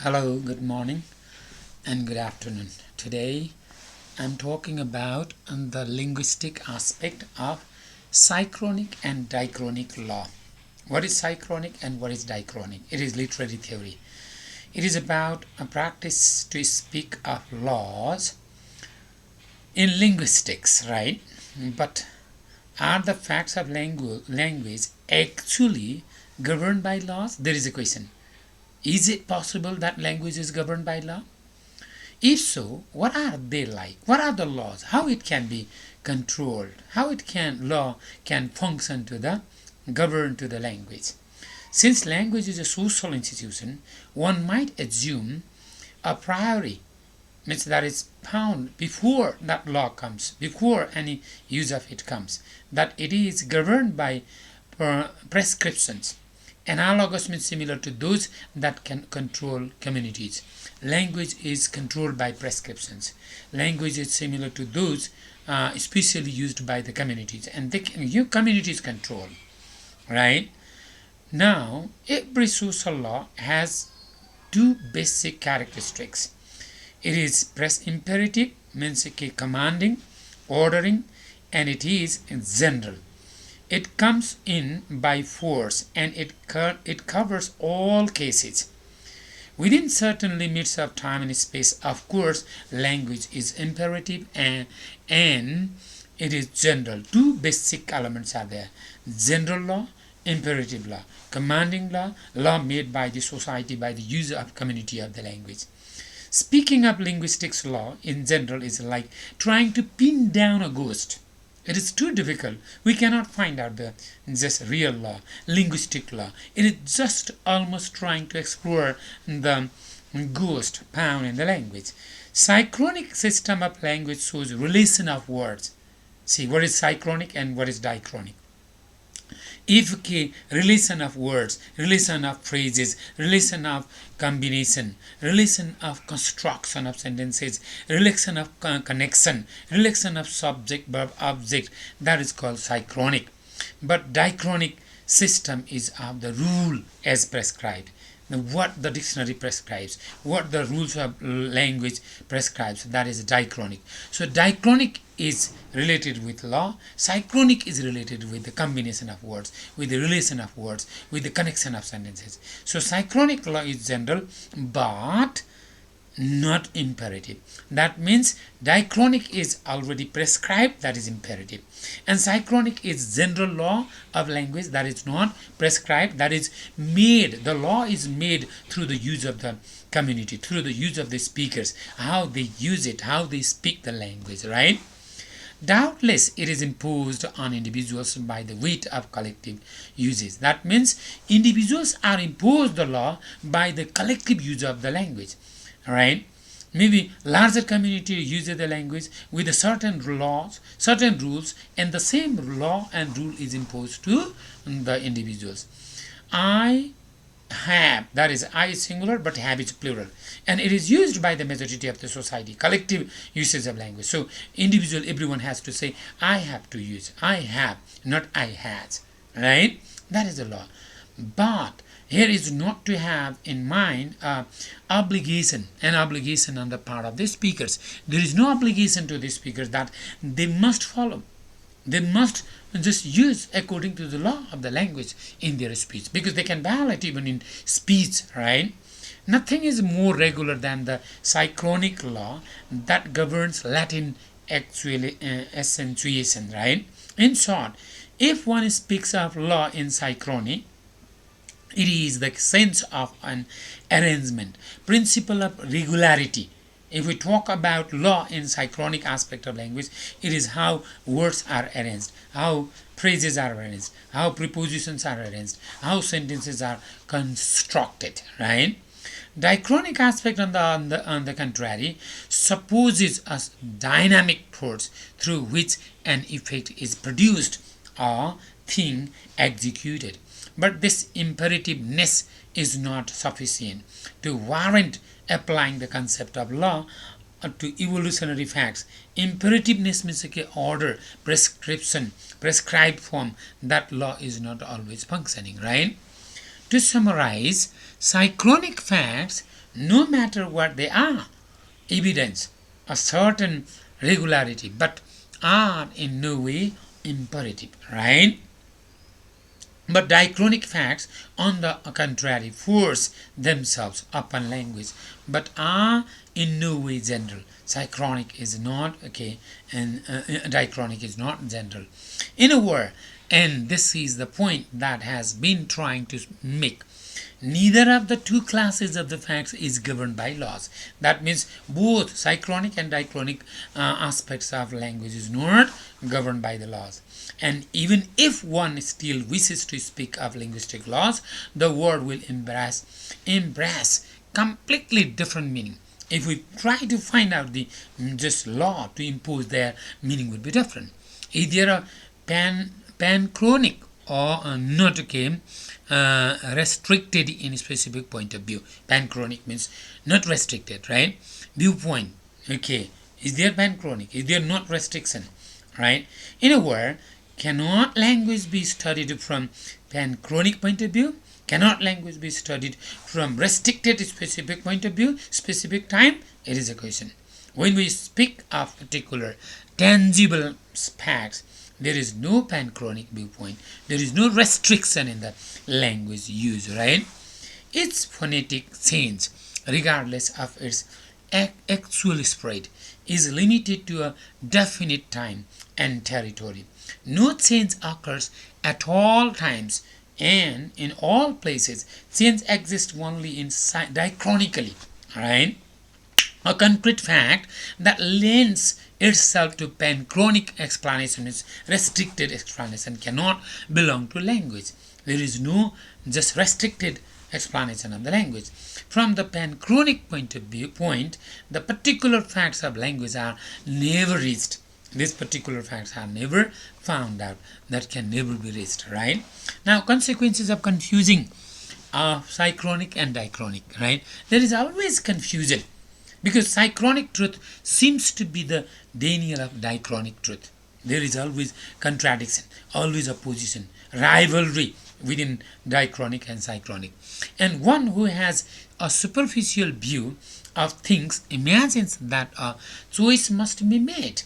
Hello, good morning and good afternoon. Today I'm talking about the linguistic aspect of synchronic and dicronic law. What is synchronic and what is dicronic? It is literary theory. It is about a practice to speak of laws in linguistics, right? But are the facts of language actually governed by laws? There is a question. Is it possible that language is governed by law? If so, what are they like? What are the laws? How it can be controlled? How law can function to the govern to the language? Since language is a social institution, one might assume a priori, means that is found before that law comes, before any use of it comes, that it is governed by prescriptions. Analogous means similar to those that can control communities. Language is controlled by prescriptions. Language is similar to those especially used by the communities, and communities control, right? Now, every social law has two basic characteristics. It is pres imperative, means commanding, ordering, and it is general. It comes in by force, and it covers all cases. Within certain limits of time and space, of course, language is imperative and it is general. Two basic elements are there: general law, imperative law, commanding law, law made by the society by the use of community of the language. Speaking of linguistics law in general is like trying to pin down a ghost. It is too difficult. We cannot find out the just real law, linguistic law. It is just almost trying to explore the ghost found in the language. Synchronic system of language shows relation of words. See, what is synchronic and what is dicronic? If relation of words, relation of phrases, relation of combination, relation of construction of sentences, relation of connection, relation of subject, verb, object, that is called synchronic. But dicronic system is of the rule as prescribed. What the dictionary prescribes, what the rules of language prescribes, that is dicronic. So dicronic is related with law, synchronic is related with the combination of words, with the relation of words, with the connection of sentences. So synchronic law is general but not imperative. That means dicronic is already prescribed, that is imperative, and synchronic is general law of language, that is not prescribed, that is made. The law is made through the use of the community, through the use of the speakers, how they use it, how they speak the language, right? Doubtless it is imposed on individuals by the weight of collective uses. That means individuals are imposed the law by the collective use of the language, right? Maybe larger community uses the language with a certain laws, certain rules, and the same law and rule is imposed to the individuals. I have, that is I is singular but have is plural, and it is used by the majority of the society, collective usage of language. So individual, everyone has to say I have to use, I have, not I has, right? That is the law. But here is not to have in mind an obligation on the part of the speakers. There is no obligation to the speakers that they must follow. They must just use according to the law of the language in their speech, because they can violate even in speech, right? Nothing is more regular than the synchronic law that governs Latin accentuation, right? In short, if one speaks of law in synchrony, it is the sense of an arrangement, principle of regularity. If we talk about law in synchronic aspect of language, it is how words are arranged, how phrases are arranged, how prepositions are arranged, how sentences are constructed, right? Dicronic aspect on the contrary supposes a dynamic force through which an effect is produced or thing executed. But this imperativeness is not sufficient to warrant applying the concept of law to evolutionary facts. Imperativeness means order, prescription, prescribed form. That law is not always functioning, right? To summarize, synchronic facts, no matter what they are, evidence a certain regularity but are in no way imperative, right? But dicronic facts, on the contrary, force themselves upon language, but are in no way general. Synchronic is not okay, and dicronic is not general. In a word, and this is the point that has been trying to make, neither of the two classes of the facts is governed by laws. That means both synchronic and dicronic aspects of language is not governed by the laws. And even if one still wishes to speak of linguistic laws, the word will embrace completely different meaning. If we try to find out the just law to impose, their meaning would be different. Either a panchronic or not restricted in a specific point of view. Panchronic means not restricted, right? Viewpoint. Okay. Is there panchronic? Is there not restriction? Right? In a word, cannot language be studied from panchronic point of view? Cannot language be studied from restricted specific point of view, specific time? It is a question. When we speak of particular tangible facts, there is no panchronic viewpoint. There is no restriction in the language used, right? Its phonetic change, regardless of its actual spread, is limited to a definite time and territory. No change occurs at all times and in all places. Change exists only in dichronically, right? A concrete fact that lends itself to panchronic explanation is restricted explanation, cannot belong to language. There is no just restricted explanation of the language. From the panchronic point of view, the particular facts of language are never reached. These particular facts are never found out, that can never be reached, right? Now, consequences of confusing synchronic and dicronic, right? There is always confusion because synchronic truth seems to be the denial of dicronic truth. There is always contradiction, always opposition, rivalry within dicronic and synchronic. And one who has a superficial view of things imagines that a choice must be made,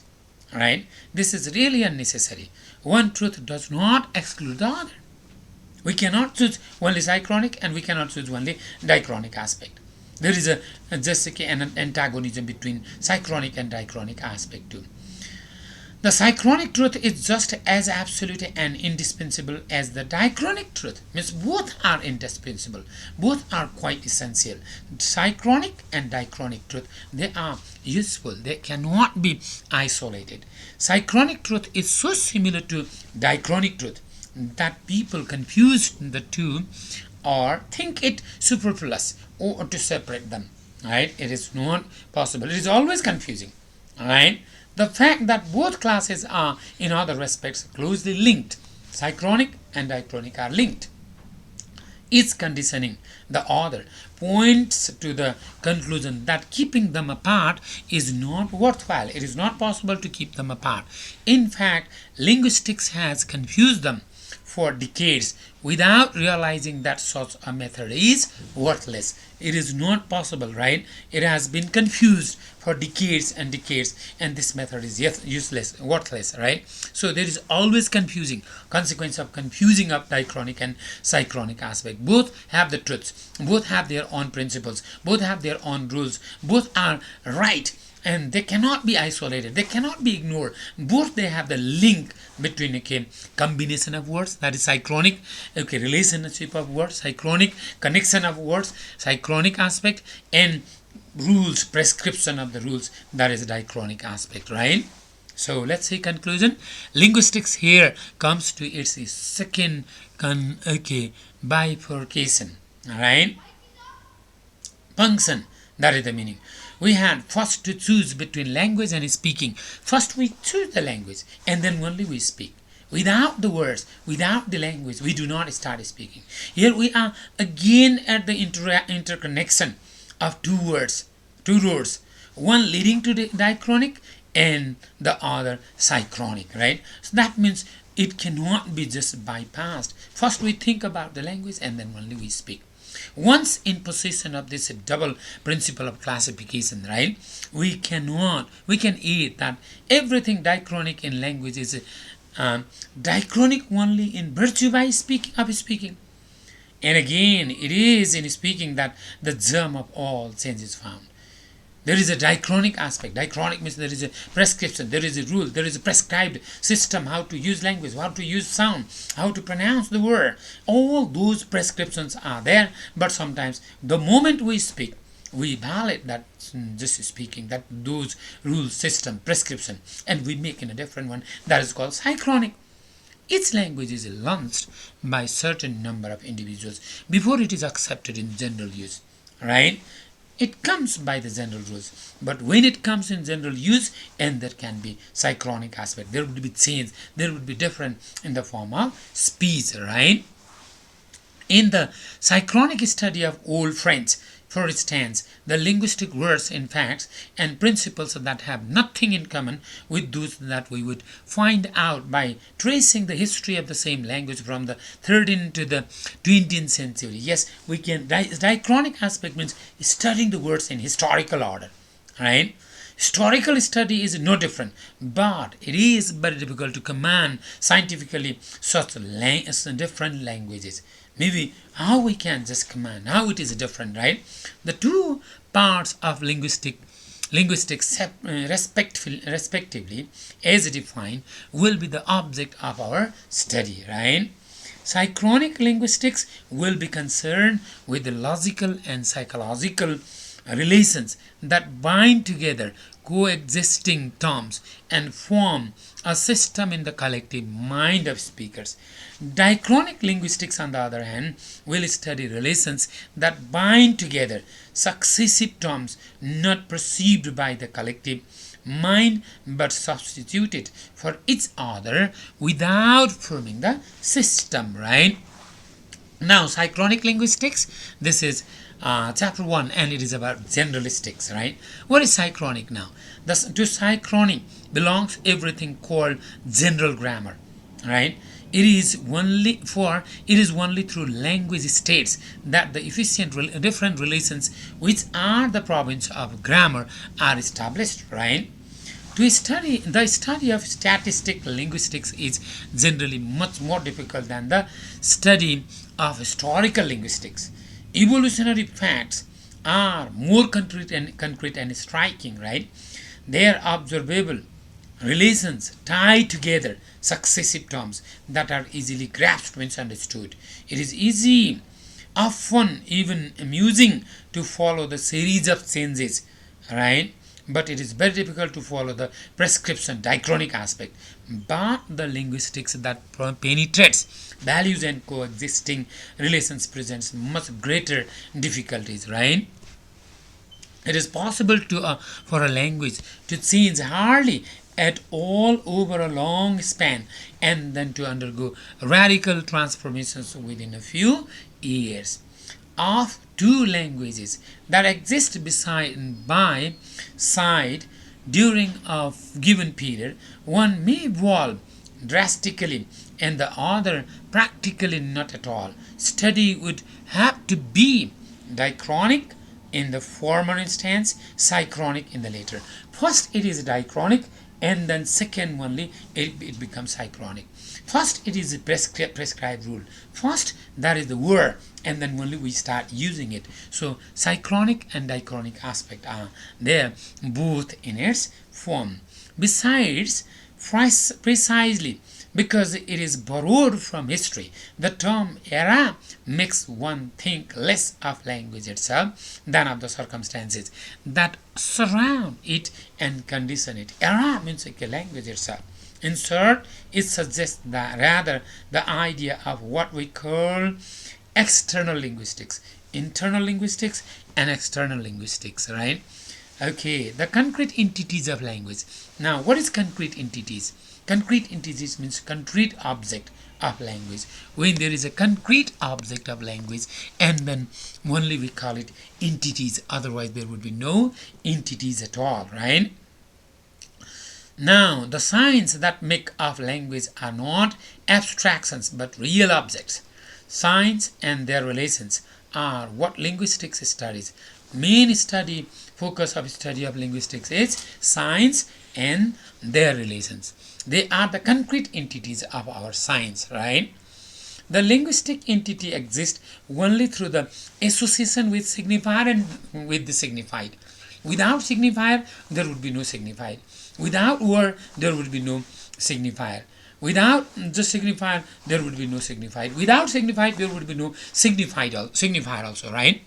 right? This is really unnecessary. One truth does not exclude the other. We cannot choose only synchronic and we cannot choose only dicronic aspect. There is an antagonism between synchronic and dicronic aspect too. The synchronic truth is just as absolute and indispensable as the dicronic truth. Means both are indispensable. Both are quite essential. Synchronic and dicronic truth, they are useful. They cannot be isolated. Synchronic truth is so similar to dicronic truth that people confuse the two or think it superfluous or to separate them. Right? It is not possible. It is always confusing. Right? The fact that both classes are in other respects closely linked, synchronic and dicronic are linked, each conditioning the other, points to the conclusion that keeping them apart is not worthwhile. It is not possible to keep them apart. In fact, linguistics has confused them for decades without realizing that such a method is worthless. It is not possible, right? It has been confused for decades and decades, and this method is useless, worthless, right? So there is always confusing, consequence of confusing of dicronic and synchronic aspect. Both have the truths, both have their own principles, both have their own rules, both are right, and they cannot be isolated, they cannot be ignored. Both they have the link between combination of words, that is synchronic, relationship of words, synchronic connection of words, synchronic aspect, and rules, prescription of the rules, that is dicronic aspect, right? So let's see conclusion. Linguistics here comes to its second bifurcation, right? Function, that is the meaning. We had first to choose between language and speaking. First we choose the language and then only we speak. Without the words, without the language, we do not start speaking. Here we are again at the interconnection of two words, two roads, one leading to the dicronic and the other synchronic, right? So that means It cannot be just bypassed. First we think about the language and then only we speak. Once in possession of this double principle of classification, right, we can eat that everything dicronic in language is dicronic only in virtue by speaking. And again, it is in speaking that the germ of all change is found. There is a dicronic aspect. Dicronic means there is a prescription, there is a rule, there is a prescribed system how to use language, how to use sound, how to pronounce the word. All those prescriptions are there, but sometimes the moment we speak, we violate that just speaking, that those rules, system, prescription, and we make in a different one. That is called Sychcronic. Each language is launched by certain number of individuals before it is accepted in general use, right? It comes by the general rules, but when it comes in general use, and there can be Sychcronic aspect, there would be change, there would be different in the form of speech, right? In the Sychcronic study of Old French, for instance, the linguistic words in facts and principles that have nothing in common with those that we would find out by tracing the history of the same language from the 13th to the 20th century. Yes, we can. Dicronic aspect means studying the words in historical order, right? Historical study is no different, but it is very difficult to command scientifically such different languages. Maybe how we can just command, how it is different, right? The two parts of linguistic respectively as defined will be the object of our study, right? Synchronic linguistics will be concerned with the logical and psychological relations that bind together coexisting terms and form a system in the collective mind of speakers. Dicronic linguistics, on the other hand, will study relations that bind together successive terms not perceived by the collective mind but substituted for each other without forming the system, right? Now, Synchronic linguistics, this is chapter 1, and it is about generalistics, right? What is Synchronic now? To Synchronic belongs everything called general grammar, right? It is only through language states that the efficient different relations which are the province of grammar are established, right? The study of statistic linguistics is generally much more difficult than the study of historical linguistics. Evolutionary facts are more concrete and striking, right? They are observable relations tie together successive terms that are easily grasped when understood. It is easy, often even amusing, to follow the series of changes, right? But it is very difficult to follow the prescription dicronic aspect. But the linguistics that penetrates values and coexisting relations presents much greater difficulties, right? It is possible for a language to change hardly at all over a long span and then to undergo radical transformations within a few years. Of two languages that exist by side during a given period, one may evolve drastically and the other practically not at all. Study would have to be dicronic in the former instance, Synchronic in the later. First it is dicronic, and then second only it becomes Synchronic. First it is a prescribed rule. First that is the word, and then only we start using it. So Synchronic and dicronic aspect are there both in its form. Besides, precisely because it is borrowed from history, the term era makes one think less of language itself than of the circumstances that surround it and condition it. Era means like a language itself. In short, it suggests that rather the idea of what we call external linguistics, internal linguistics and external linguistics, right? Okay, the concrete entities of language. Now, what is concrete entities? Concrete entities means concrete object of language. When there is a concrete object of language, and then only we call it entities, otherwise there would be no entities at all, right? Now, the signs that make up language are not abstractions but real objects. Signs and their relations are what linguistics studies. Main focus of study of linguistics is signs and their relations. They are the concrete entities of our signs, right? The linguistic entity exists only through the association with signifier and with the signified. Without signifier, there would be no signified. Without word, there would be no signifier. Without the signifier, there would be no signified. Without signified, there would be no signifier also, right?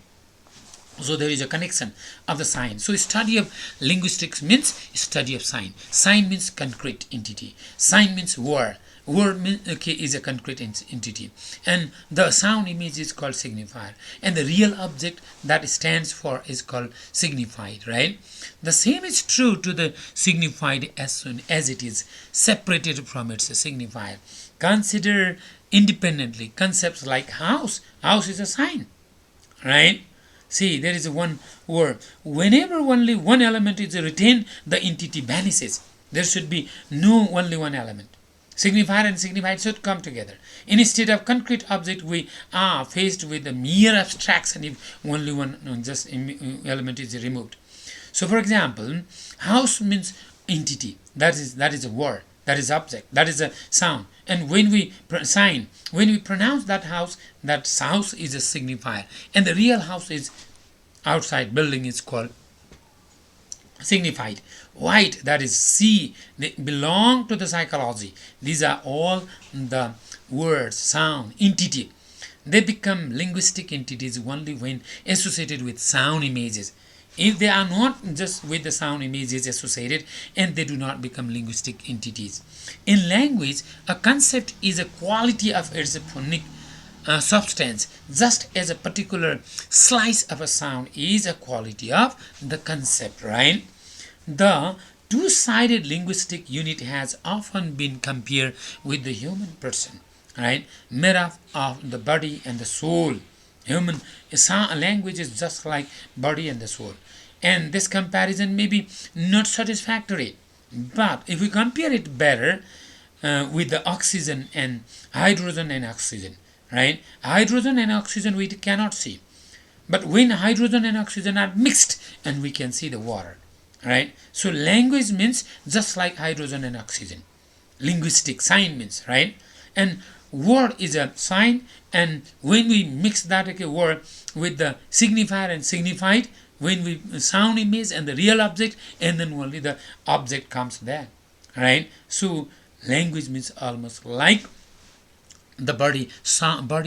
So there is a connection of the sign. So study of linguistics means study of sign. Sign means concrete entity. Sign means word. Word is a concrete entity, and the sound image is called signifier, and the real object that stands for is called signified, right? The same is true to the signified as soon as it is separated from its signifier. Consider independently concepts like house. House is a sign, right? See, there is one word. Whenever only one element is retained, the entity vanishes. There should be no only one element. Signifier and signified should come together. Instead of concrete object, we are faced with a mere abstraction if only one element is removed. So, for example, house means entity. That is a word. That is object. That is a sound. And when we pronounce that house is a signifier. And the real house is outside building is called signified. White, that is sea, they belong to the psychology. These are all the words, sound, entity. They become linguistic entities only when associated with sound images. If they are not just with the sound images associated, and they do not become linguistic entities. In language, a concept is a quality of its phonic substance, just as a particular slice of a sound is a quality of the concept, right? The two-sided linguistic unit has often been compared with the human person, right? Made up of the body and the soul. Human language is just like body and the soul. And this comparison may be not satisfactory, but if we compare it better with the oxygen and hydrogen and oxygen, right? Hydrogen and oxygen we cannot see, but when hydrogen and oxygen are mixed, and we can see the water, right? So language means just like hydrogen and oxygen. Linguistic sign means, right? And word is a sign, and when we mix that word with the signifier and signified, when we sound image and the real object, and then only the object comes there, right? So language means almost like the body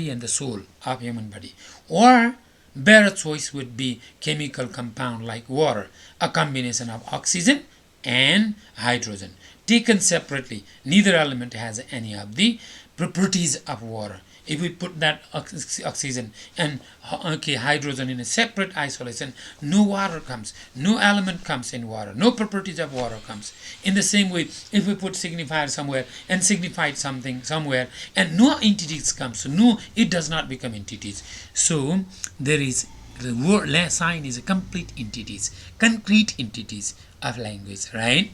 and the soul of human body. Or better choice would be chemical compound like water, a combination of oxygen and hydrogen. Taken separately, neither element has any of the properties of water. If we put that oxygen and hydrogen in a separate isolation, no water comes, no element comes in water, no properties of water comes. In the same way, if we put signifier somewhere and signified something somewhere, and no entities comes, so no, it does not become entities. So there is the word sign is a complete entities, concrete entities of language, right?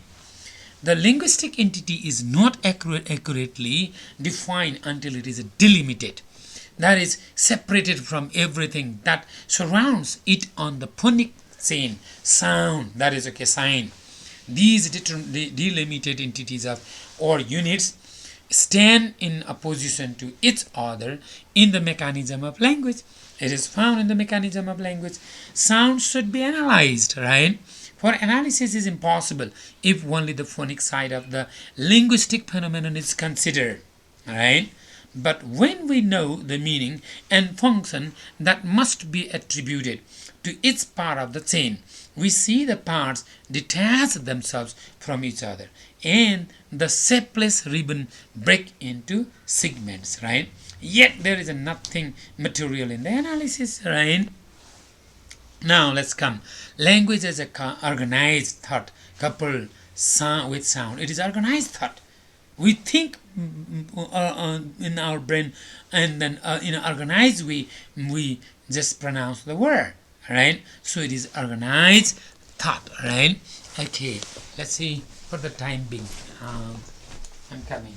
The linguistic entity is not accurately defined until it is delimited, that is, separated from everything that surrounds it on the phonic chain, sound, that is sign. These delimited entities or units stand in opposition to each other in the mechanism of language. It is found in the mechanism of language. Sound should be analyzed, right? For analysis is impossible if only the phonic side of the linguistic phenomenon is considered, right? But when we know the meaning and function that must be attributed to each part of the chain, we see the parts detach themselves from each other, and the shapeless ribbon break into segments, right? Yet there is nothing material in the analysis, right? Now let's come. Language is a organized thought coupled with sound. It is organized thought. We think in our brain, and then in an organized way we just pronounce the word, right? So it is organized thought, right? Okay, let's see for the time being. I'm coming.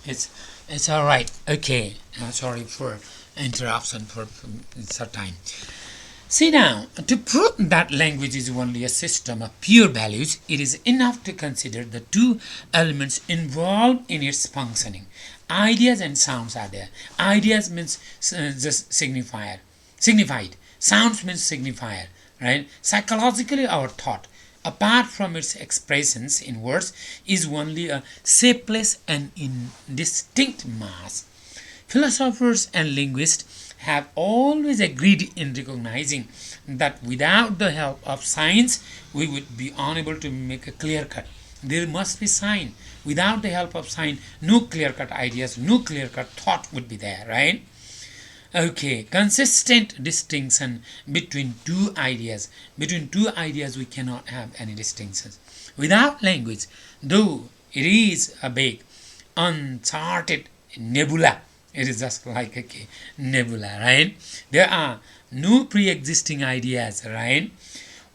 It's all right. Okay. Sorry for interruption for some time. See now, to prove that language is only a system of pure values, it is enough to consider the two elements involved in its functioning. Ideas and sounds are there. Ideas means just signified. Sounds means signifier, right? Psychologically, our thought, apart from its expressions in words, is only a shapeless and indistinct mass. Philosophers and linguists have always agreed in recognizing that without the help of science, we would be unable to make a clear cut. There must be science. Without the help of science, no clear cut ideas, no clear cut thought would be there, right? Okay, consistent distinction between two ideas. Between two ideas, we cannot have any distinctions. Without language, though it is a big, uncharted nebula, it is just like a nebula, right? There are no pre-existing ideas, right?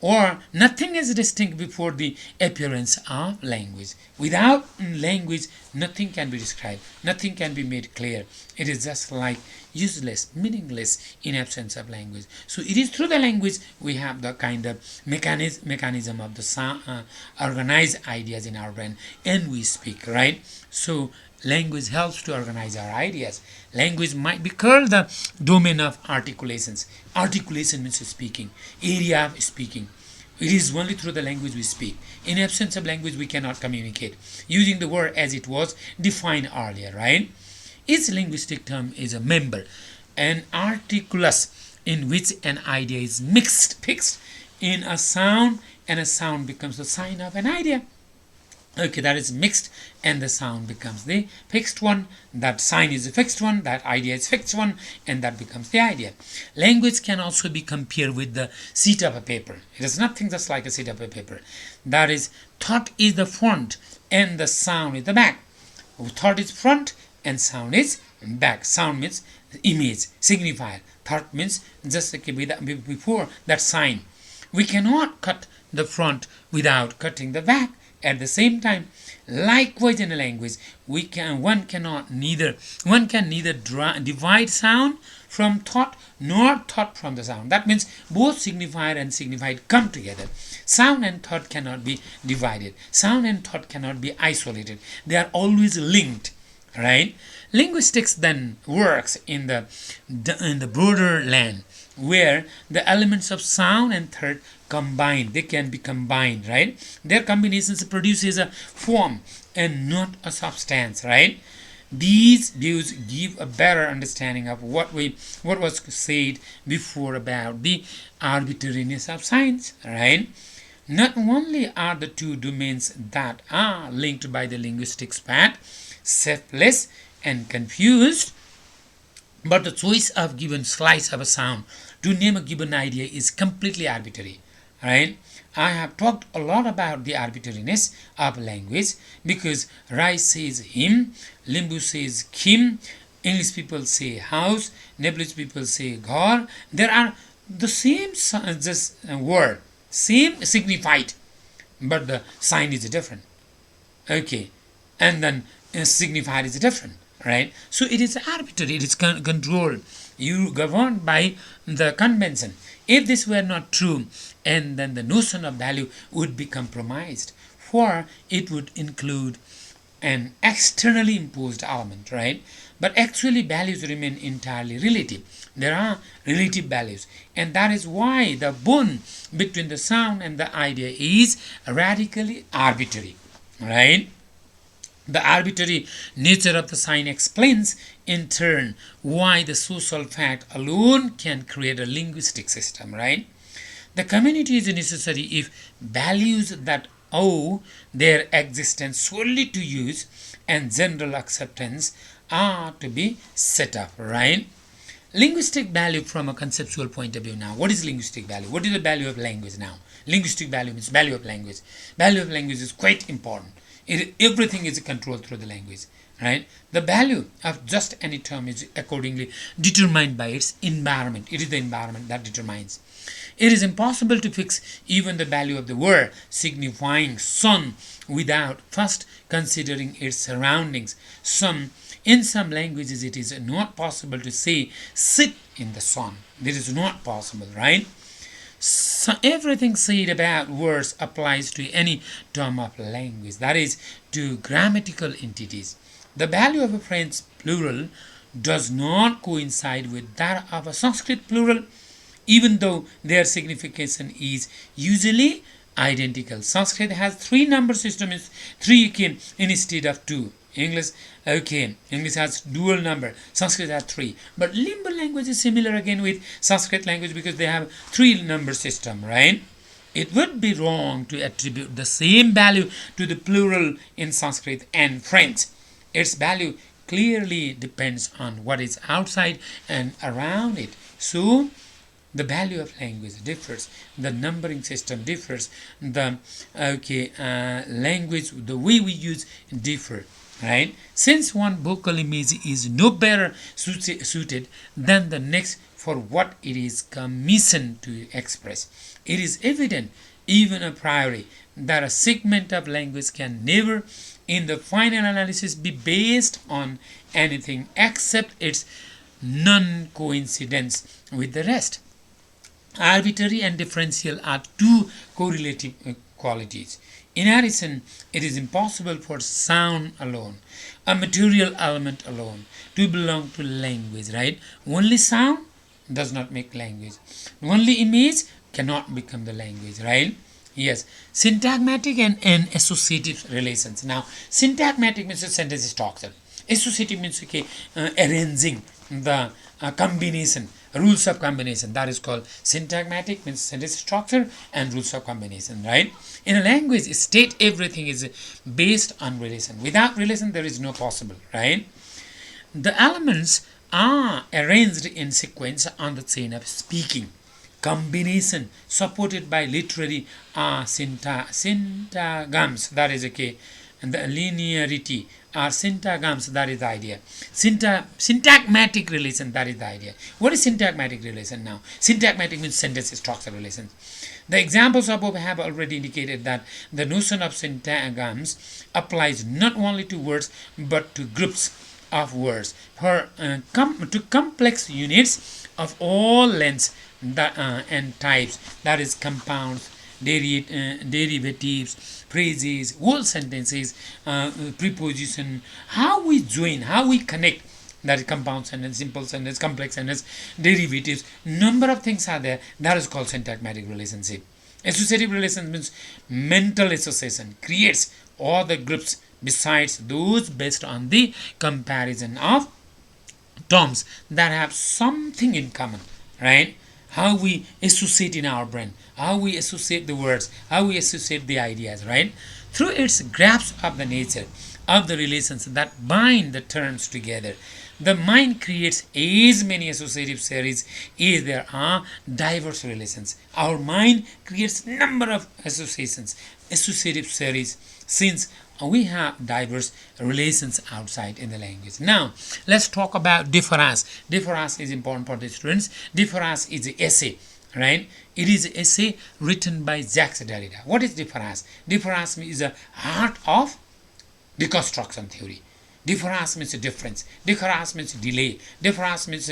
Or nothing is distinct before the appearance of language. Without language, nothing can be described, nothing can be made clear. It is just like useless, meaningless in absence of language. So it is through the language we have the kind of mechanism of the organized ideas in our brain, and we speak, right? So language helps to organize our ideas. Language might be called the domain of articulations. Articulation means speaking, area of speaking. It is only through the language we speak. In absence of language, we cannot communicate. Using the word as it was defined earlier, right? Each linguistic term is a member, an articulus in which an idea is fixed in a sound, and a sound becomes the sign of an idea. Okay, that is mixed, and the sound becomes the fixed one. That sign is a fixed one, that idea is fixed one, and that becomes the idea. Language can also be compared with the sheet of a paper. It is nothing just like a sheet of a paper. That is, thought is the front and the sound is the back. Thought is front and sound is back. Sound means image, signifier. Thought means just like before that sign. We cannot cut the front without cutting the back. At the same time, likewise in a language, one can neither divide sound from thought nor thought from the sound. That means both signifier and signified come together. Sound and thought cannot be divided. Sound and thought cannot be isolated. They are always linked, right? Linguistics then works in the broader land, where the elements of sound and thought combined. They can be combined, right? Their combinations produces a form and not a substance, right? These views give a better understanding of what was said before about the arbitrariness of science, right? Not only are the two domains that are linked by the linguistics path selfless and confused, but the choice of given slice of a sound to name a given idea is completely arbitrary, right? I have talked a lot about the arbitrariness of language because Rice says him, Limbu says kim, English people say house, Nepalese people say ghar. There are the same word, same signified, but the sign is different. Okay, and then signified is different, right? So it is arbitrary, it is controlled. You governed by the convention. If this were not true, and then the notion of value would be compromised, for it would include an externally imposed element, right? But actually values remain entirely relative. There are relative values, and that is why the bond between the sound and the idea is radically arbitrary, right? The arbitrary nature of the sign explains, in turn, why the social fact alone can create a linguistic system, right? The community is necessary if values that owe their existence solely to use and general acceptance are to be set up, right? Linguistic value from a conceptual point of view now. What is linguistic value? What is the value of language now? Linguistic value means value of language. Value of language is quite important. Everything is controlled through the language, right? The value of just any term is accordingly determined by its environment. It is the environment that determines. It is impossible to fix even the value of the word signifying sun without first considering its surroundings. In some languages it is not possible to say sit in the sun. This is not possible, right? So everything said about words applies to any term of language, that is, to grammatical entities. The value of a French plural does not coincide with that of a Sanskrit plural, even though their signification is usually identical. Sanskrit has three number systems, three instead of two. English has dual number. Sanskrit has three. But Limbu language is similar again with Sanskrit language because they have three number system, right? It would be wrong to attribute the same value to the plural in Sanskrit and French. Its value clearly depends on what is outside and around it. So the value of language differs, the numbering system differs, the language, the way we use differ, right? Since one vocal image is no better suited than the next for what it is commissioned to express, it is evident even a priori that a segment of language can never in the final analysis be based on anything except its non-coincidence with the rest. Arbitrary and differential are two correlative qualities. In addition, it is impossible for sound alone, a material element alone, to belong to language, right? Only sound does not make language. Only image cannot become the language, right? Yes, syntagmatic and associative relations. Now, syntagmatic means a sentence structure. Associative means arranging the combination, rules of combination. That is called syntagmatic, means sentence structure and rules of combination, right? In a language, state everything is based on relation. Without relation, there is no possible, right? The elements are arranged in sequence on the chain of speaking. Combination supported by literary syntagms, that is okay, and the linearity are syntagms, that is the idea. Syntagmatic relation, that is the idea. What is syntagmatic relation now? Syntagmatic means sentence structure relations. The examples above have already indicated that the notion of syntagms applies not only to words but to groups of words, to complex units of all lengths and types, that is compounds, derivatives, phrases, whole sentences, preposition, how we join, how we connect, that is compound sentence, simple sentence, complex sentence, derivatives, number of things are there, that is called syntagmatic relationship. Associative relation means mental association, creates all the groups besides those based on the comparison of terms that have something in common, right? How we associate in our brain, how we associate the words, how we associate the ideas, right? Through its grasp of the nature of the relations that bind the terms together, the mind creates as many associative series as there are diverse relations. Our mind creates number of associative series, since we have diverse relations outside in the language. Now, let's talk about difference. Difference is important for the students. Difference is an essay, right? It is an essay written by Jacques Derrida. What is difference? Difference is the heart of deconstruction theory. Difference means difference. Difference means delay. Difference means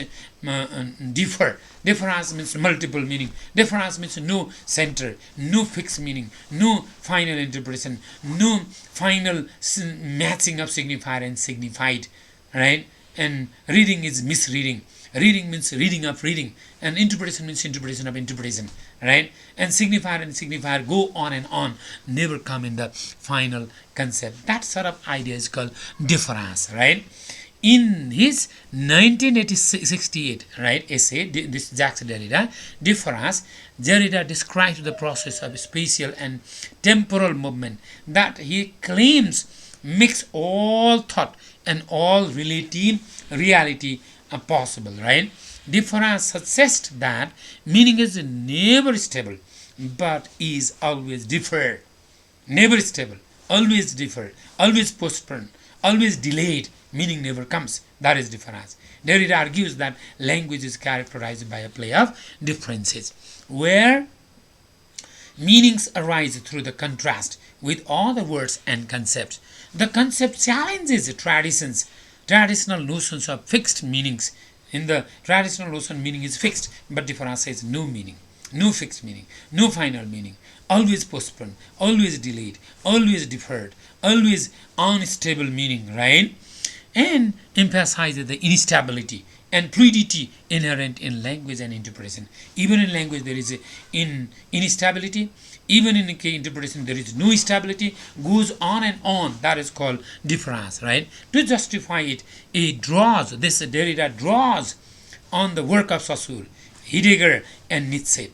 differ. Difference means multiple meaning. Difference means no center, no fixed meaning, no final interpretation, no final matching of signifier and signified, right? And reading is misreading. Reading means reading of reading, and interpretation means interpretation of interpretation, right? And signifier and signifier go on and on, never come in the final concept. That sort of idea is called difference, right? In his 1968 essay, this Jacques Derrida, Difference, Derrida describes the process of spatial and temporal movement that he claims makes all thought and all reality possible, right? Difference suggests that meaning is never stable, but is always deferred. Never stable, always deferred, always postponed, always delayed. Meaning never comes. That is difference. Derrida argues that language is characterized by a play of differences, where meanings arise through the contrast with other words and concepts. The concept challenges traditional notions of fixed meanings. In the traditional notion, meaning is fixed, but difference says no meaning, no fixed meaning, no final meaning, always postponed, always delayed, always deferred, always unstable meaning, right? And emphasizes the instability and fluidity inherent in language and interpretation. Even in language there is instability, even in interpretation there is no stability, goes on and on. That is called difference, right? To justify it, Derrida draws on the work of Saussure, Heidegger and Nietzsche.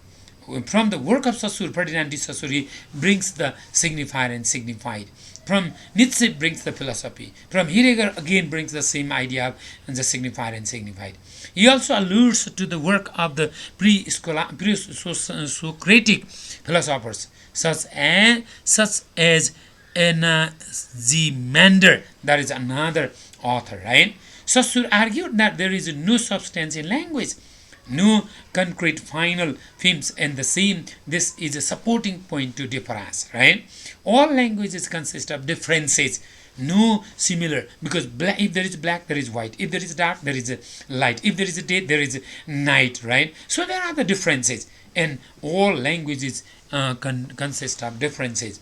From the work of Saussure, Ferdinand de Saussure, he brings the signifier and signified. From Nietzsche brings the philosophy. From Heidegger again brings the same idea of the signifier and signified. He also alludes to the work of the pre-Socratic philosophers, such as Anaximander. That is another author, right? Saussure argued that there is no substance in language, no concrete final themes, and the same. This is a supporting point to difference, right? All languages consist of differences, no similar, because if there is black, there is white. If there is dark, there is a light. If there is a day, there is a night, right? So there are the differences, and all languages consist of differences.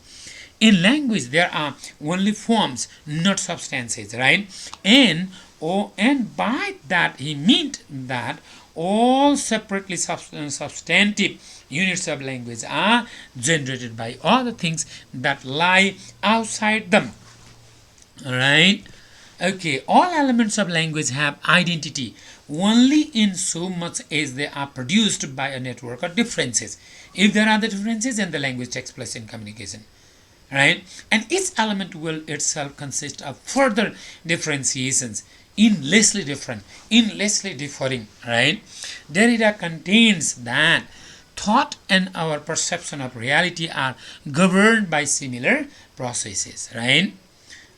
In language, there are only forms, not substances, right? And by that he meant that all separately substantive units of language are generated by other things that lie outside them, right? Okay, all elements of language have identity only in so much as they are produced by a network of differences. If there are the differences, then the language takes place in communication, right? And each element will itself consist of further differentiations, endlessly different, endlessly differing, right? Derrida contains that thought and our perception of reality are governed by similar processes, right?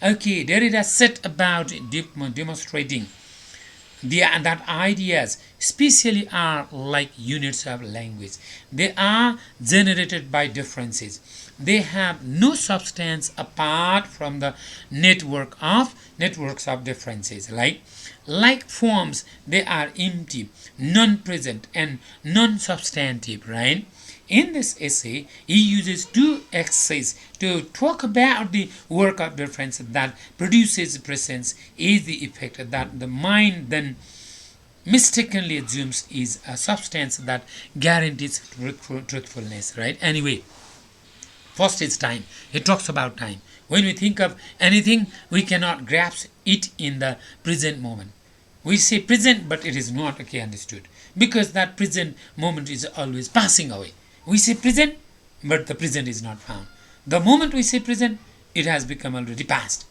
Okay, Derrida set about demonstrating that ideas specially are like units of language. They are generated by differences. They have no substance apart from the networks of differences. Like forms, they are empty, non-present, and non-substantive, right? In this essay, he uses two essays to talk about the work of difference that produces presence is the effect that the mind then mistakenly assumes is a substance that guarantees truthfulness, right? Anyway, first is time. He talks about time. When we think of anything, we cannot grasp it in the present moment. We say present, but it is not understood, because that present moment is always passing away. We say present, but the present is not found. The moment we say present, it has become already past,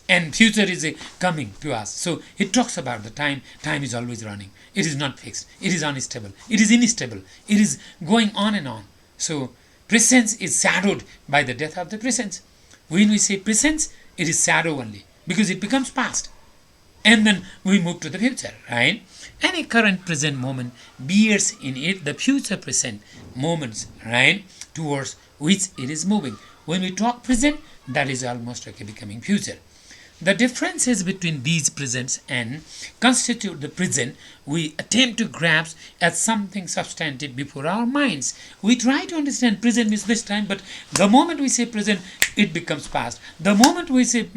and future is coming to us. So he talks about the time. Time is always running. It is not fixed. It is unstable. It is instable. It is going on and on. So presence is shadowed by the death of the presence. When we say presence, it is shadow only, because it becomes past. And then we move to the future, right? Any current present moment bears in it the future present moments, right, towards which it is moving. When we talk present, that is almost becoming future. The differences between these presents and constitute the present we attempt to grasp as something substantive before our minds. We try to understand present means this time, but the moment we say present, it becomes past. The moment we say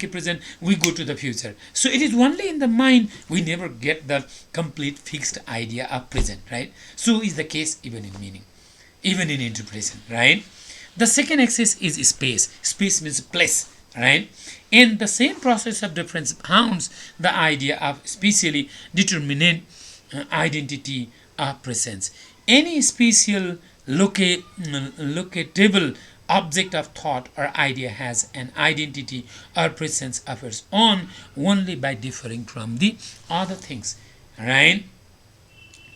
present, we go to the future. So it is only in the mind we never get the complete fixed idea of present, right? So is the case even in meaning, even in interpretation, right? The second axis is space. Space means place, right? In the same process of difference founds the idea of spatially determinate identity of presence. Any spatial locatable object of thought or idea has an identity or presence of its own only by differing from the other things, right?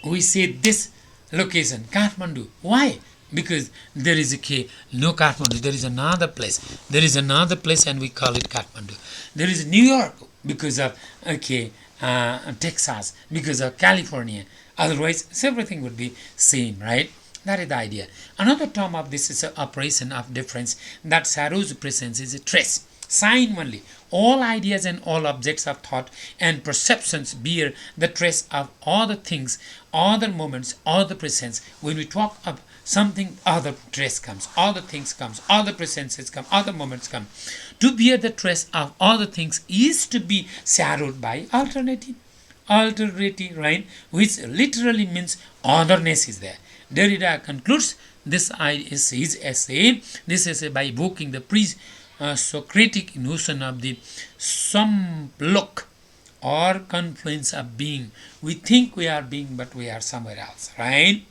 We say this location, Kathmandu. Why? Because there is no Kathmandu, there is another place. There is another place and we call it Kathmandu. There is New York because of Texas, because of California. Otherwise, everything would be same, right? That is the idea. Another term of this is an operation of difference that Sarro's presence is a trace, sign only. All ideas and all objects of thought and perceptions bear the trace of other things, other moments, other presence. When we talk of something, other trace comes, other things comes, other presences come, other moments come. To bear the trace of other things is to be shadowed by alternative, right? Which literally means otherness is there. Derrida concludes this his essay, by evoking the pre-Socratic notion of the samplok, or confluence of being. We think we are being, but we are somewhere else, right?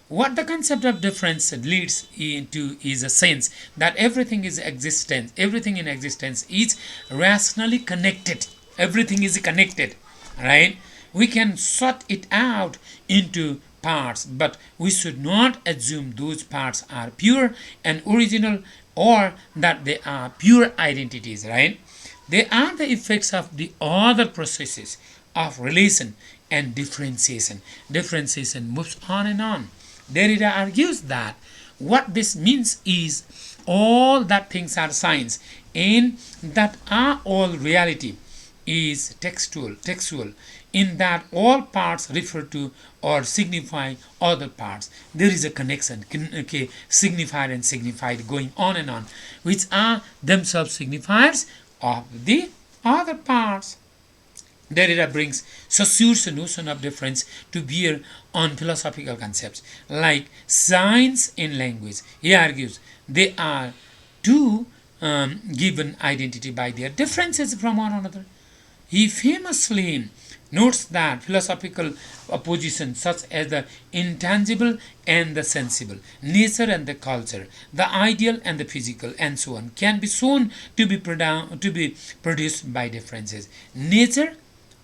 What the concept of difference leads into is a sense that everything is existence. Everything in existence is rationally connected. Everything is connected, right? We can sort it out into parts, but we should not assume those parts are pure and original, or that they are pure identities, right? They are the effects of the other processes of relation and differentiation. Differentiation moves on and on. Derrida argues that what this means is all that things are signs and that are all reality is textual, in that all parts refer to or signify other parts. There is a connection, okay, signified and signified going on and on, which are themselves signifiers of the other parts. Derrida brings Saussure's notion of difference to bear on philosophical concepts like signs in language. He argues they are two given identity by their differences from one another. He famously notes that philosophical oppositions such as the intangible and the sensible, nature and the culture, the ideal and the physical, and so on, can be shown to be produced by differences. Nature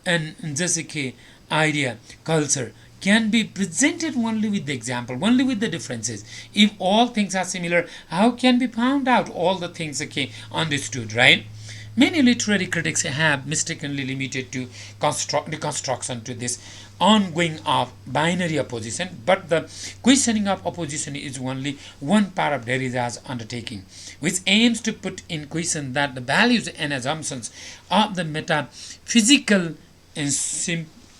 and जैसे idea, culture can be presented only with the example, only with the differences. If all things are similar, how can be found out all the things understood, right? Many literary critics have mistakenly limited to the construction to this ongoing of binary opposition, but the questioning of opposition is only one part of Derrida's undertaking, which aims to put in question that the values and assumptions of the metaphysical and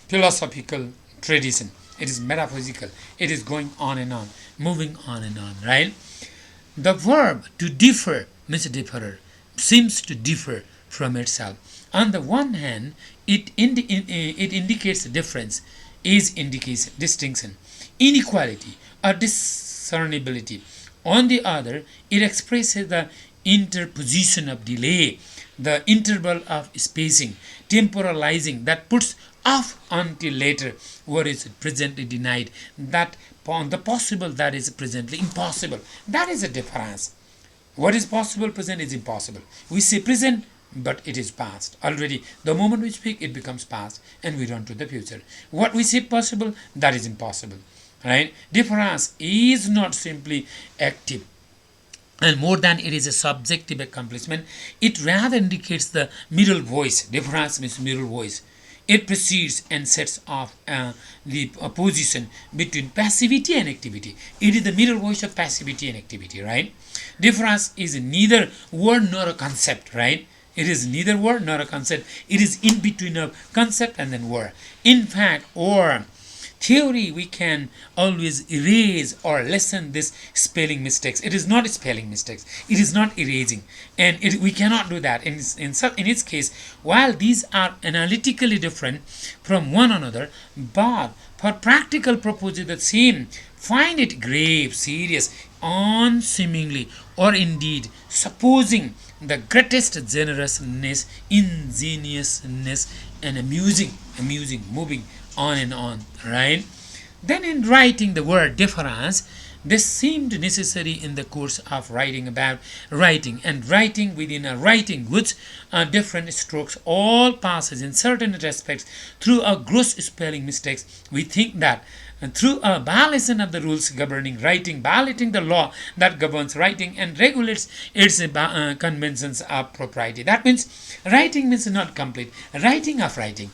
philosophical tradition. It is metaphysical. It is going on and on, moving on and on, right? The verb to differ, means differer, seems to differ from itself. On the one hand, it indicates difference, indicates distinction, inequality, or discernibility. On the other, it expresses the interposition of delay, the interval of spacing, temporalizing, that puts off until later what is presently denied, that upon the possible that is presently impossible. That is a difference. What is possible present is impossible. We say present, but it is past. Already, the moment we speak, it becomes past, and we run to the future. What we say possible, that is impossible. Right? Difference is not simply active, and more than it is a subjective accomplishment, it rather indicates the middle voice. Difference means middle voice. It precedes and sets off the opposition between passivity and activity. It is the middle voice of passivity and activity, right? Difference is neither word nor a concept, right? It is neither word nor a concept. It is in between a concept and then word. In fact, or theory, we can always erase or lessen this spelling mistakes. It is not spelling mistakes. It is not erasing. And we cannot do that. In its case, while these are analytically different from one another, but for practical purposes the same, find it grave, serious, unseemingly, or indeed supposing the greatest generousness, ingenuousness, and amusing, moving on and on, right? Then in writing the word difference, this seemed necessary in the course of writing about writing, and writing within a writing which different strokes all passes in certain respects through a gross spelling mistakes. We think that through a violation of the rules governing writing, violating the law that governs writing and regulates its conventions of propriety. That means writing means not complete. Writing of writing.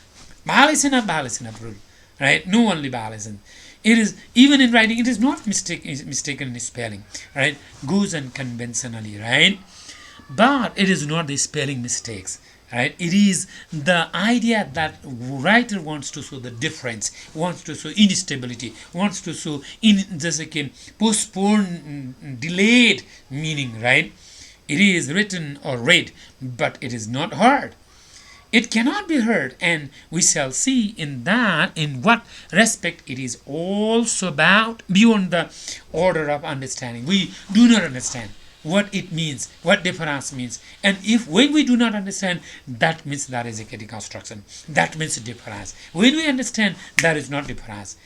Bhalisen rule, right? No only Bhalisen. It is, even in writing, it is not mistaken in spelling, right? Goes unconventionally, right? But it is not the spelling mistakes, right? It is the idea that writer wants to show the difference, wants to show instability, wants to show in just like a postponed, delayed meaning, right? It is written or read, but it is not heard. It cannot be heard, and we shall see in that in what respect it is also about beyond the order of understanding. We do not understand what it means, what difference means, and if when we do not understand, that means that is a deconstruction. That means difference. When we understand, that is not difference.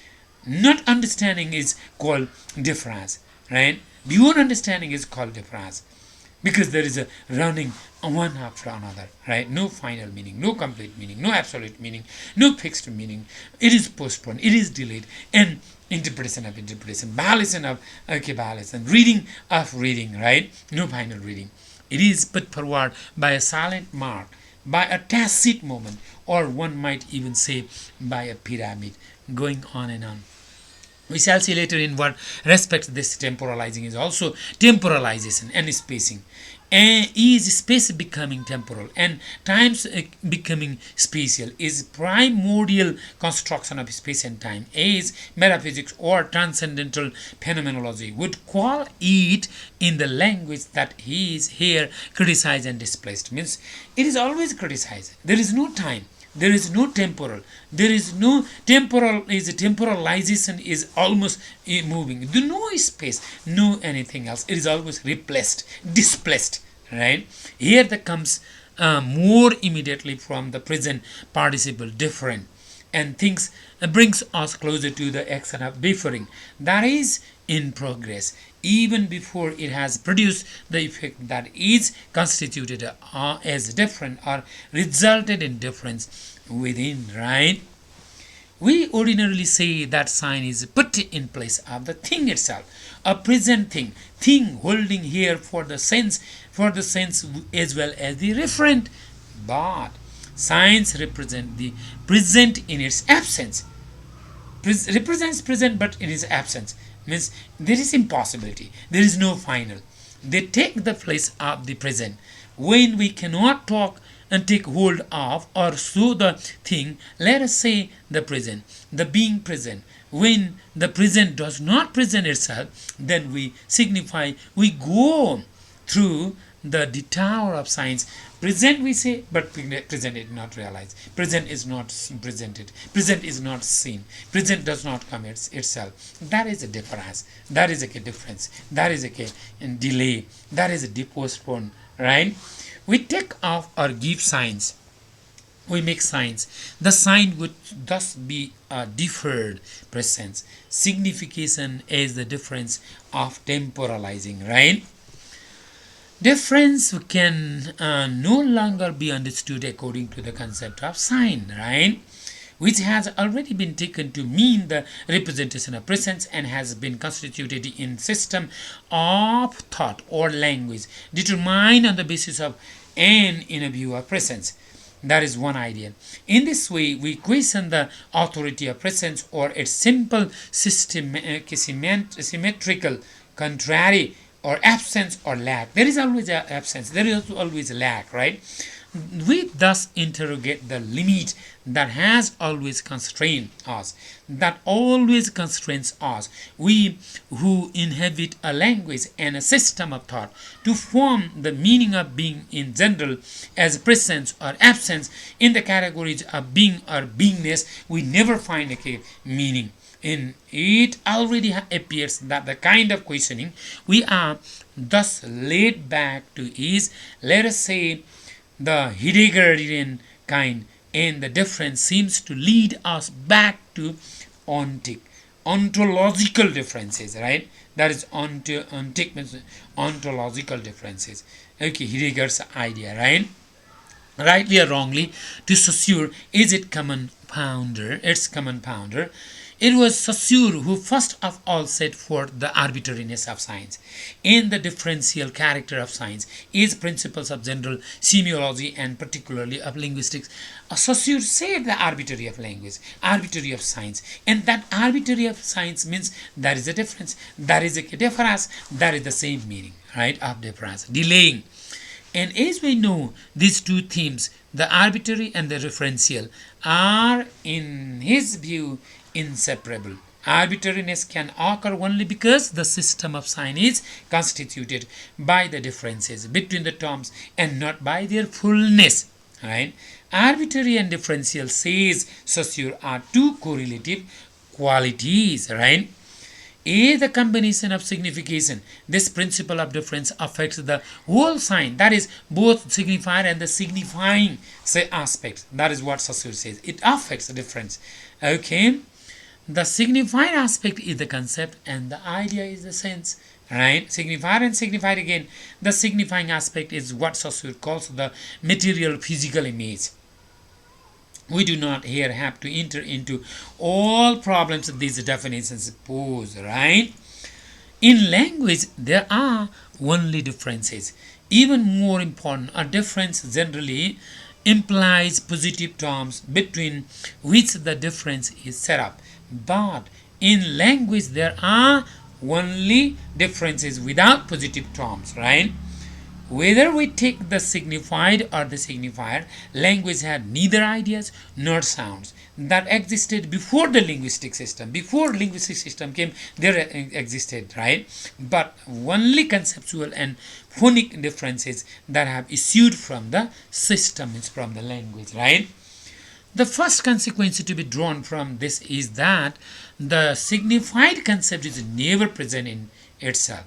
Not understanding is called difference, right? Beyond understanding is called difference, because there is a running one after another, right? No final meaning, no complete meaning, no absolute meaning, no fixed meaning. It is postponed, it is delayed, and interpretation of interpretation, balance of balance, and reading of reading, right? No final reading. It is put forward by a silent mark, by a tacit moment, or one might even say by a pyramid, going on and on. We shall see later in what respects this temporalizing is also temporalization and spacing. Is space becoming temporal and times becoming spatial? Is primordial construction of space and time? Is metaphysics or transcendental phenomenology would call it in the language that he is here criticized and displaced. Means it is always criticized. There is no time. There is no temporal. There is no temporal. Is temporalization is almost moving. There no space, no anything else. It is always replaced, displaced. Right here, that comes more immediately from the present participle different, and things brings us closer to the action of differing. That is in progress even before it has produced the effect that is constituted as different or resulted in difference within, right? We ordinarily say that sign is put in place of the thing itself, a present thing holding here for the sense as well as the referent. But signs represent the present in its absence. Represents present but in its absence, means there is impossibility, there is no final. They take the place of the present. When we cannot talk and take hold of or show the thing, let us say the present, the being present. When the present does not present itself, then we signify, we go through the detour of science. Present we say, but present is not realized. Present is not presented. Present is not seen. Present does not come itself. That is a difference. That is a difference. That is a delay. That is a postpone. Right? We take off or give signs. We make signs. The sign would thus be a deferred presence. Signification is the difference of temporalizing. Right? Difference can no longer be understood according to the concept of sign, right? Which has already been taken to mean the representation of presence and has been constituted in system of thought or language determined on the basis of an inner view of presence. That is one idea. In this way, we question the authority of presence or its simple symmetrical contrary or absence or lack. There is always an absence. There is always a lack, right? We thus interrogate the limit that has always constrained us, that always constrains us, we who inhabit a language and a system of thought, to form the meaning of being in general as presence or absence in the categories of being or beingness. We never find a meaning. In it already appears that the kind of questioning we are thus led back to is, let us say, the Heideggerian kind, and the difference seems to lead us back to ontological differences, right? That is ontic means ontological differences. Okay, Heidegger's idea, right? Rightly or wrongly, to Saussure is its common founder, It was Saussure who first of all set forth the arbitrariness of science and the differential character of science is principles of general semiology and particularly of linguistics. Saussure said the arbitrary of language, arbitrary of science, and that arbitrary of science means there is a difference, there is a difference, there is the same meaning, right, of difference, delaying. And as we know, these two themes, the arbitrary and the referential, are in his view inseparable. Arbitrariness can occur only because the system of sign is constituted by the differences between the terms and not by their fullness. Right? Arbitrary and differential, says Saussure, are two correlative qualities. Right? A, the combination of signification. This principle of difference affects the whole sign, that is both signifier and the signifying aspects. That is what Saussure says. It affects the difference. Okay. The signified aspect is the concept and the idea is the sense. Right? Signifier and signified again. The signifying aspect is what Saussure calls the material physical image. We do not here have to enter into all problems that these definitions pose, right? In language, there are only differences. Even more important, a difference generally implies positive terms between which the difference is set up. But in language, there are only differences without positive terms, right? Whether we take the signified or the signifier, language had neither ideas nor sounds that existed before the linguistic system. Before linguistic system came, there existed, right? But only conceptual and phonic differences that have issued from the system, is from the language, right? The first consequence to be drawn from this is that the signified concept is never present in itself,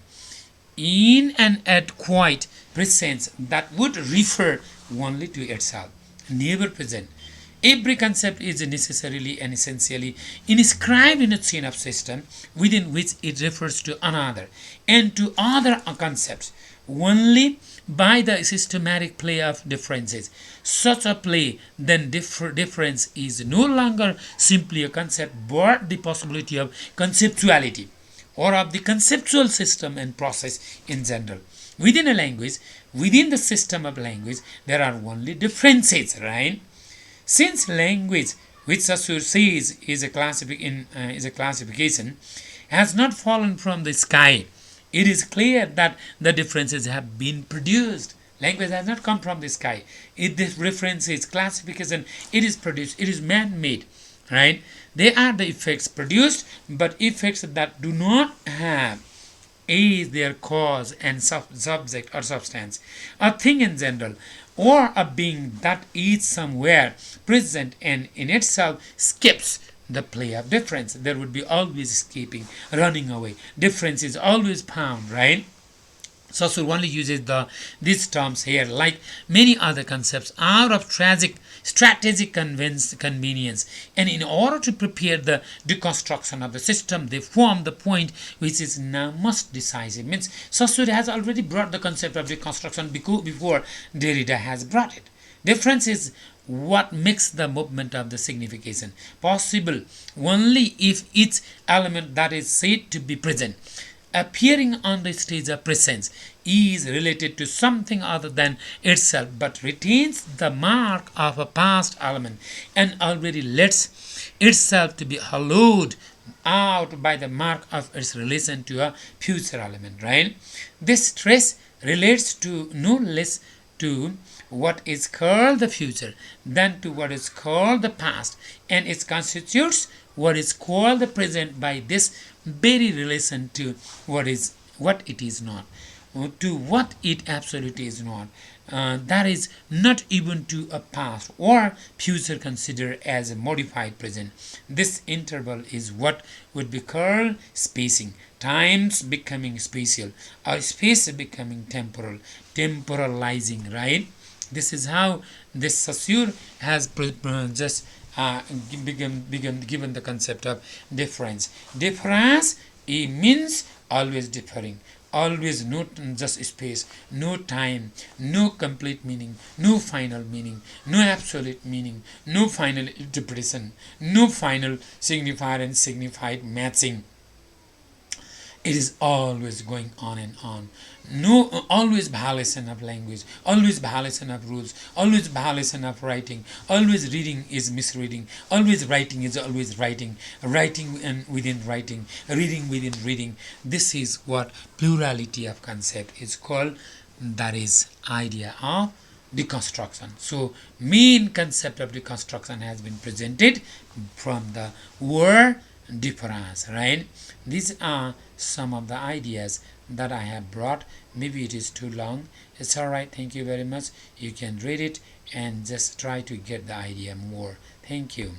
in an adequate presence that would refer only to itself, never present. Every concept is necessarily and essentially inscribed in a chain of system within which it refers to another and to other concepts only by the systematic play of differences. Such a play, then difference is no longer simply a concept but the possibility of conceptuality or of the conceptual system and process in general. Within a language, within the system of language, there are only differences, right? Since language, which Saussure says is a classification, has not fallen from the sky, it is clear that the differences have been produced. Language has not come from the sky. This reference is classification. It is produced. It is man-made, right? They are the effects produced, but effects that do not have is their cause and subject or substance, a thing in general, or a being that is somewhere present and in itself skips the play of difference. There would be always escaping, running away. Difference is always found, right? Saussure only uses these terms here, like many other concepts, out of strategic convenience, and in order to prepare the deconstruction of the system, they form the point which is now most decisive. Means Saussure has already brought the concept of deconstruction before Derrida has brought it. Difference is what makes the movement of the signification possible only if each element that is said to be present, appearing on the stage of presence, is related to something other than itself but retains the mark of a past element and already lets itself to be hollowed out by the mark of its relation to a future element, right? This stress relates to no less to what is called the future than to what is called the past, and it constitutes what is called the present by this very relation to what it is not, to what it absolutely is not. That is not even to a past or future considered as a modified present. This interval is what would be called spacing, times becoming spatial, or space becoming temporal, temporalizing, right? This is how this Saussure has just given the concept of difference. Difference, it means always differing, always no just space, no time, no complete meaning, no final meaning, no absolute meaning, no final interpretation, no final signifier and signified matching. It is always going on and on. No, always violation of language, always violation of rules, always violation of writing, always reading is misreading, always writing is always writing, writing and within writing, reading within reading. This is what plurality of concept is called. That is idea of deconstruction. So main concept of deconstruction has been presented from the word difference, right? These are some of the ideas that I have brought. Maybe it is too long. It's alright. Thank you very much. You can read it and just try to get the idea more. Thank you.